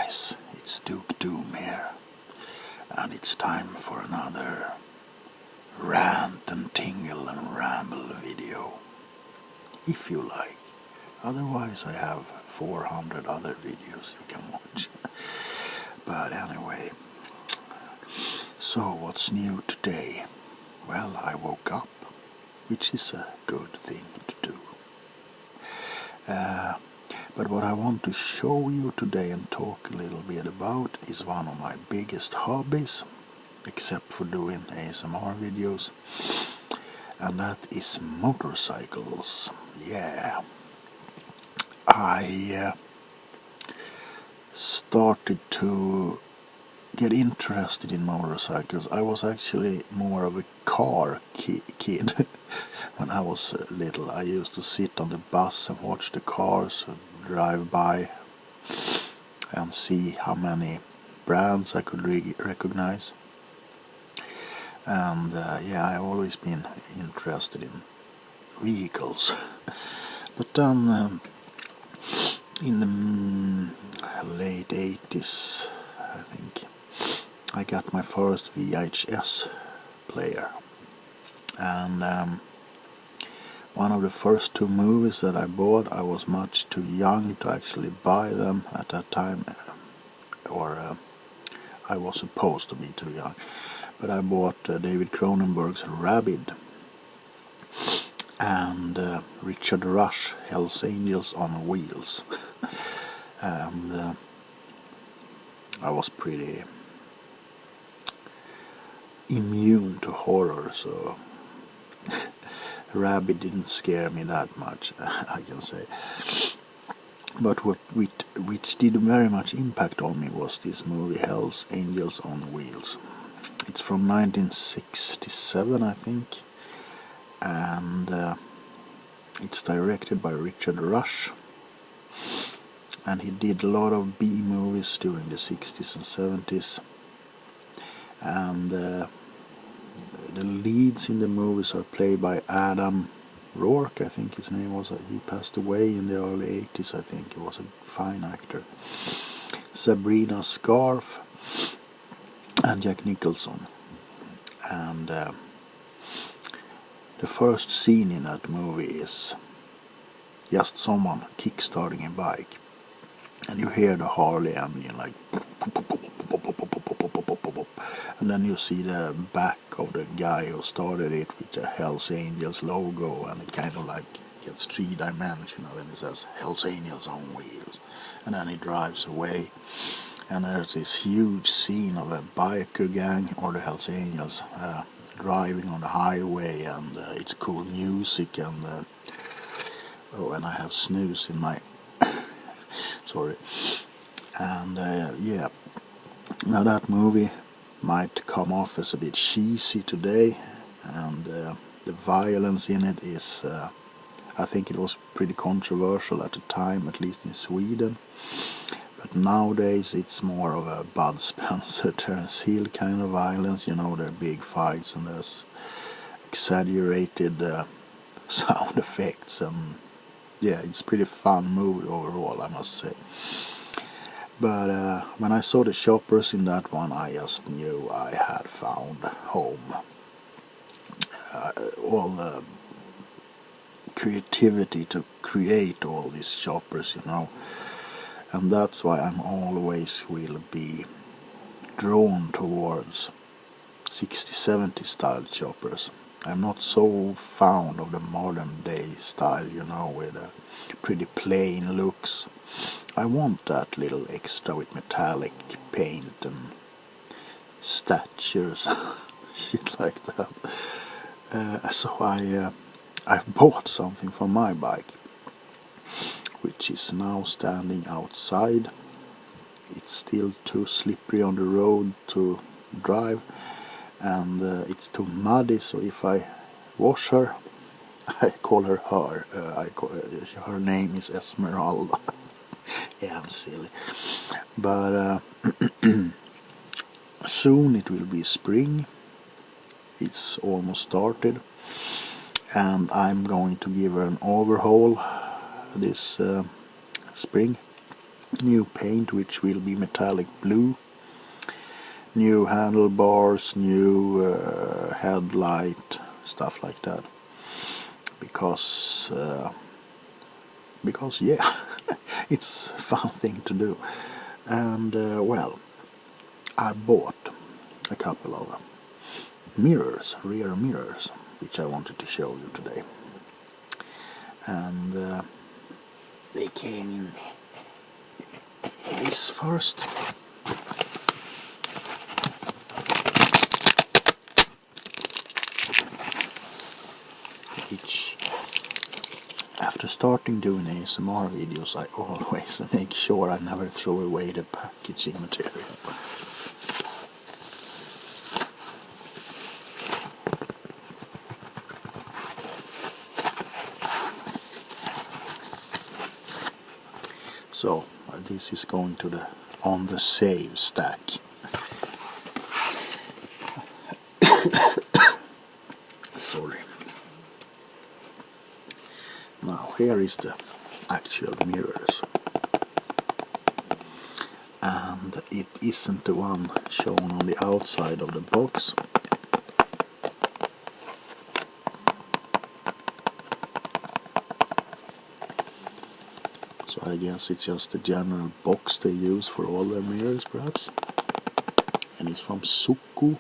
guys, it's Duke Doom here, and it's time for another rant and tingle and ramble video, if you like. Otherwise I have 400 other videos you can watch. But anyway, so what's new today? Well, I woke up, which is a good thing to do. But what I want to show you today and talk a little bit about is one of my biggest hobbies, except for doing ASMR videos, and that is motorcycles. Yeah, I started to get interested in motorcycles. I was actually more of a car kid when I was little. I used to sit on the bus and watch the cars drive by and see how many brands I could recognize. And yeah, I've always been interested in vehicles. But then in the late 80s, I think, I got my first VHS player, and one of the first two movies that I bought, I was much too young to actually buy them at that time, or I was supposed to be too young, but I bought David Cronenberg's Rabid and Richard Rush, Hell's Angels on Wheels. And I was pretty immune to horror, so Rabid didn't scare me that much, I can say. But which did very much impact on me was this movie Hell's Angels on Wheels. It's from 1967, I think, and it's directed by Richard Rush, and he did a lot of B movies during the 60s and 70s, and the leads in the movies are played by Adam Rourke, I think his name was. He passed away in the early 80s, I think. He was a fine actor. Sabrina Scarf and Jack Nicholson. And the first scene in that movie is just someone kickstarting a bike, and you hear the Harley engine like, and then you see the back of the guy who started it with the Hells Angels logo, and it kind of like gets three-dimensional, and it says Hells Angels on Wheels, and then he drives away, and there's this huge scene of a biker gang, or the Hells Angels, driving on the highway, and it's cool music, and oh, and I have snooze in my sorry, and yeah, now that movie might come off as a bit cheesy today, and the violence in it is, I think it was pretty controversial at the time, at least in Sweden. But nowadays it's more of a Bud Spencer, Terence Hill kind of violence. You know, there are big fights and there's exaggerated sound effects, and yeah, it's a pretty fun movie overall, I must say. But when I saw the choppers in that one, I just knew I had found home. All the creativity to create all these choppers, you know, and that's why I'm always will be drawn towards 60-70 style choppers. I'm not so fond of the modern day style, you know, with pretty plain looks. I want that little extra with metallic paint and statues, shit like that. So I bought something for my bike, which is now standing outside. It's still too slippery on the road to drive, and it's too muddy, so if I wash her, I call her her name is Esmeralda. Yeah, I'm silly. But soon it will be spring. It's almost started, and I'm going to give her an overhaul this spring. new paint which will be metallic blue, new handlebars, new headlight, stuff like that. Because yeah, it's a fun thing to do. And well, I bought a couple of mirrors, rear mirrors, which I wanted to show you today. And they came in this first. Which, after starting doing ASMR videos, I always make sure I never throw away the packaging material. So this is going to the on the save stack. Sorry. Now here is the actual mirrors, and it isn't the one shown on the outside of the box. So I guess it's just the general box they use for all their mirrors, perhaps. And it's from Suku,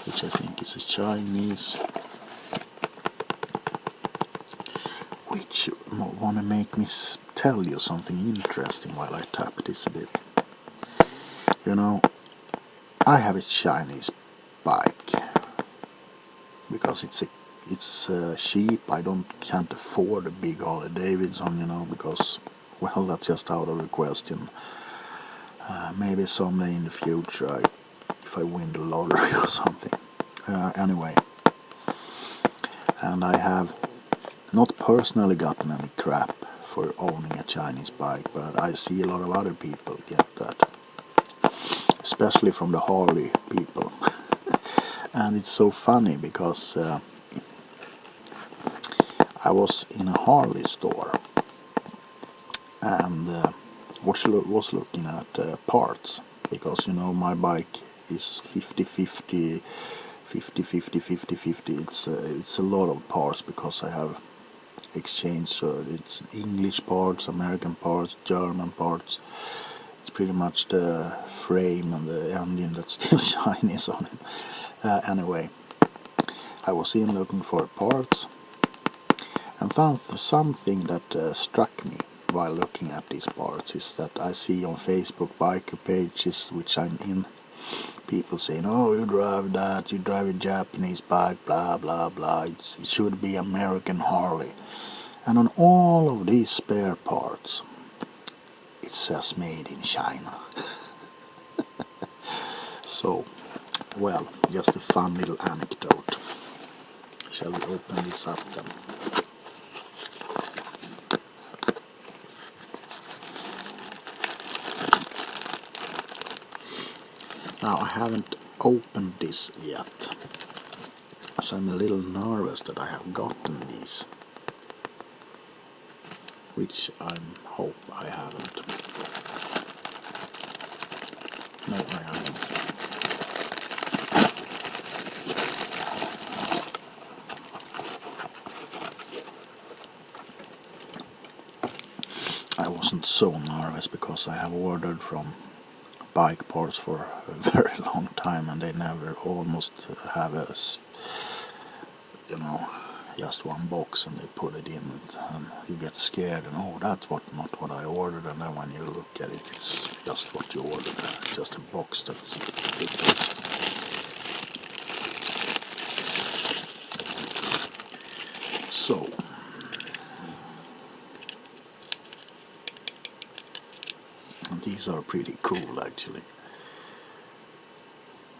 which I think is a Chinese, which want to make me tell you something interesting while I tap this a bit. You know, I have a Chinese bike because it's cheap. I can't afford a big Harley Davidson, you know, because, well, that's just out of the question. Maybe someday in the future, if I win the lottery or something. Anyway, and I have not personally gotten any crap for owning a Chinese bike, but I see a lot of other people get that, especially from the Harley people. And it's so funny because I was in a Harley store and was looking at parts, because, you know, my bike is 50-50. It's a lot of parts, because I have exchanged, so it's English parts, American parts, German parts. It's pretty much the frame and the engine that's still Chinese on it. Anyway, I was in looking for parts and found something that struck me while looking at these parts, is that I see on Facebook biker pages which I'm in, people saying, oh, you drive that, you drive a Japanese bike, blah blah blah, it should be American Harley. And on all of these spare parts it says made in China. So, well, just a fun little anecdote. Shall we open this up then? Now, I haven't opened this yet, so I'm a little nervous that I have gotten these, which I hope I haven't. No, I haven't. I wasn't so nervous because I have ordered from bike parts for a very long time, and they never almost have a, you know, just one box, and they put it in, and you get scared, and oh, that's not what I ordered, and then when you look at it, it's just what you ordered. It's just a box that's different. So, and these are pretty cool, actually.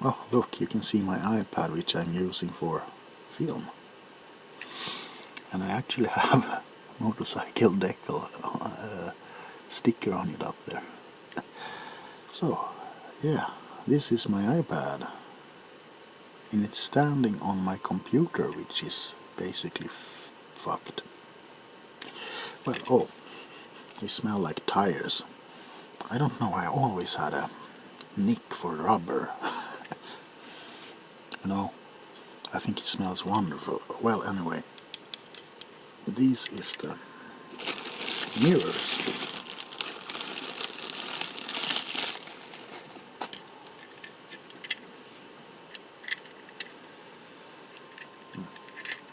Oh, look, you can see my iPad, which I'm using for film. And I actually have a motorcycle decal sticker on it up there. So, yeah, this is my iPad. And it's standing on my computer, which is basically fucked. Well, oh, They smell like tires. I don't know, I always had a nick for rubber. You know, I think it smells wonderful. Well, anyway, this is the mirrors.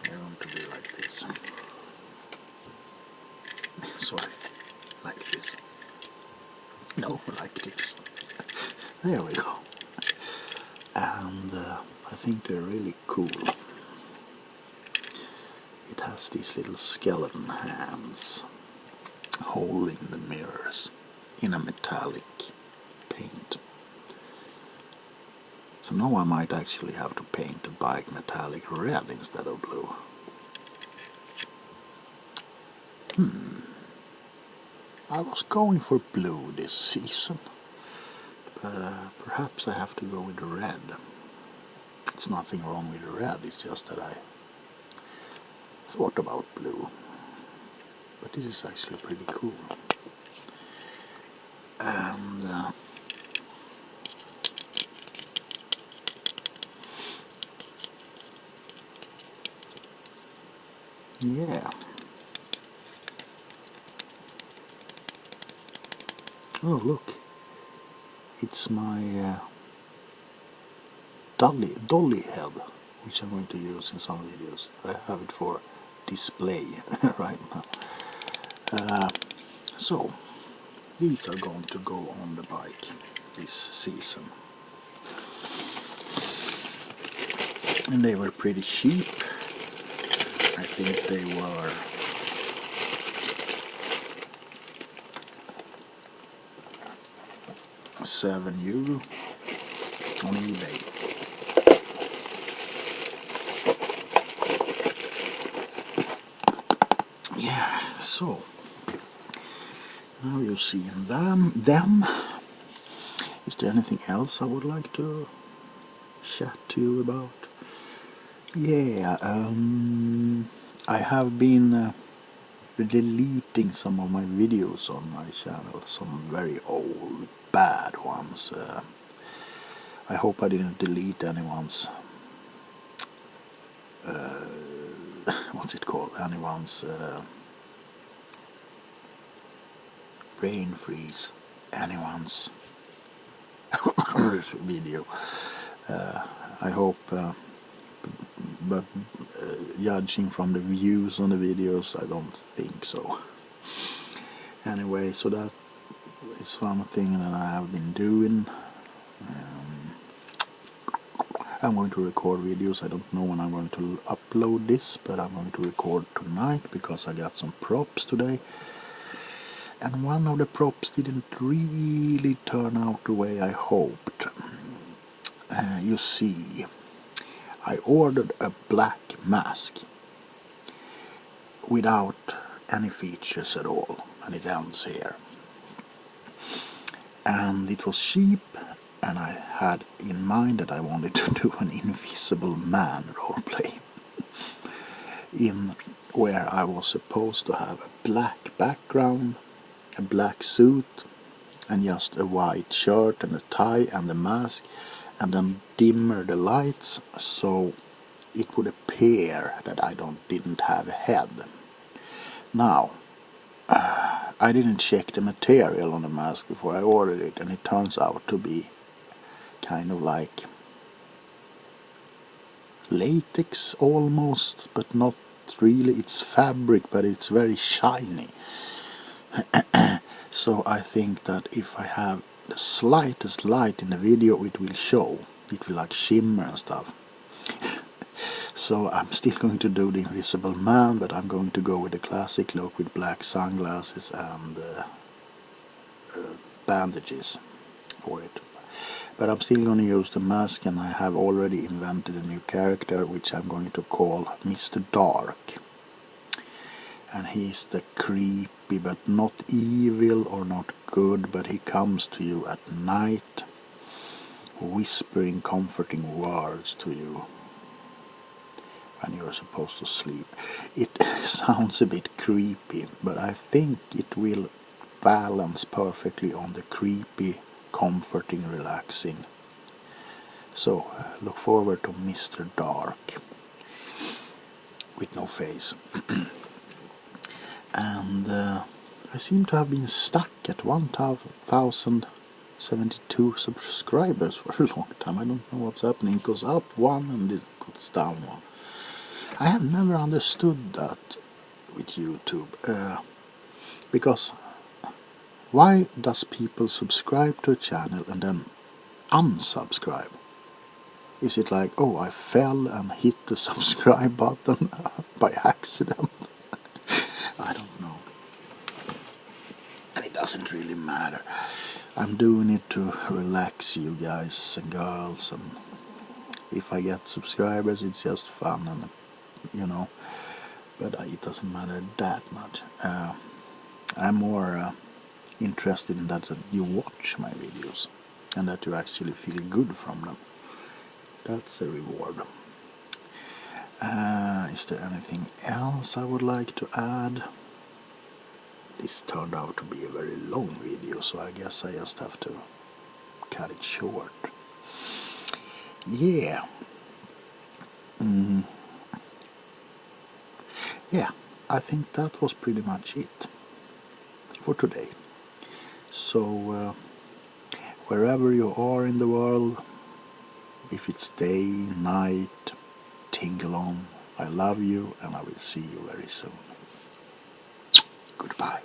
I want to be like this. Sorry, like this. No, like this. There we go. And I think they're really cool. It has these little skeleton hands holding the mirrors in a metallic paint. So now I might actually have to paint the bike metallic red instead of blue. I was going for blue this season, but perhaps I have to go with the red. It's nothing wrong with the red, it's just that I thought about blue. But this is actually pretty cool. And yeah. Oh, look. It's my dolly head, which I'm going to use in some videos. I have it for display right now. So, these are going to go on the bike this season. And they were pretty cheap. I think they were €7 on eBay. Yeah, so now you're seeing them. Is there anything else I would like to chat to you about? Yeah, I have been deleting some of my videos on my channel, some very old bad ones. I hope I didn't delete anyone's what's it called? Anyone's brain freeze. Anyone's video. I hope, but judging from the views on the videos, I don't think so. Anyway, so that is one thing that I have been doing. I'm going to record videos. I don't know when I'm going to upload this, but I'm going to record tonight because I got some props today. And one of the props didn't really turn out the way I hoped. You see, I ordered a black mask without any features at all, and it ends here. And it was cheap, and I had in mind that I wanted to do an Invisible Man roleplay in where I was supposed to have a black background, a black suit, and just a white shirt and a tie and a mask, and then dimmer the lights so it would appear that I didn't have a head. Now, I didn't check the material on the mask before I ordered it, and it turns out to be kind of like latex almost, but not really. It's fabric, but it's very shiny. So I think that if I have the slightest light in the video, it will show. It will like shimmer and stuff. So I'm still going to do the Invisible Man, but I'm going to go with the classic look with black sunglasses and bandages for it. But I'm still going to use the mask, and I have already invented a new character which I'm going to call Mr. Dark. And he's the creepy but not evil or not good, but he comes to you at night whispering comforting words to you when you're supposed to sleep. It sounds a bit creepy, but I think it will balance perfectly on the creepy, comforting, relaxing. So look forward to Mr. Dark with no face. And I seem to have been stuck at 1,072 subscribers for a long time. I don't know what's happening. It goes up one and it goes down one. I have never understood that with YouTube. Because why does people subscribe to a channel and then unsubscribe? Is it like, oh, I fell and hit the subscribe button by accident? I don't know. And it doesn't really matter. I'm doing it to relax you guys and girls, and if I get subscribers it's just fun, and but it doesn't matter that much. I'm more interested in that you watch my videos and that you actually feel good from them. That's a reward. Is there anything else I would like to add? This turned out to be a very long video, so I guess I just have to cut it short. Yeah. Yeah, I think that was pretty much it for today. So, wherever you are in the world, if it's day, night, tingle on. I love you, and I will see you very soon. Goodbye.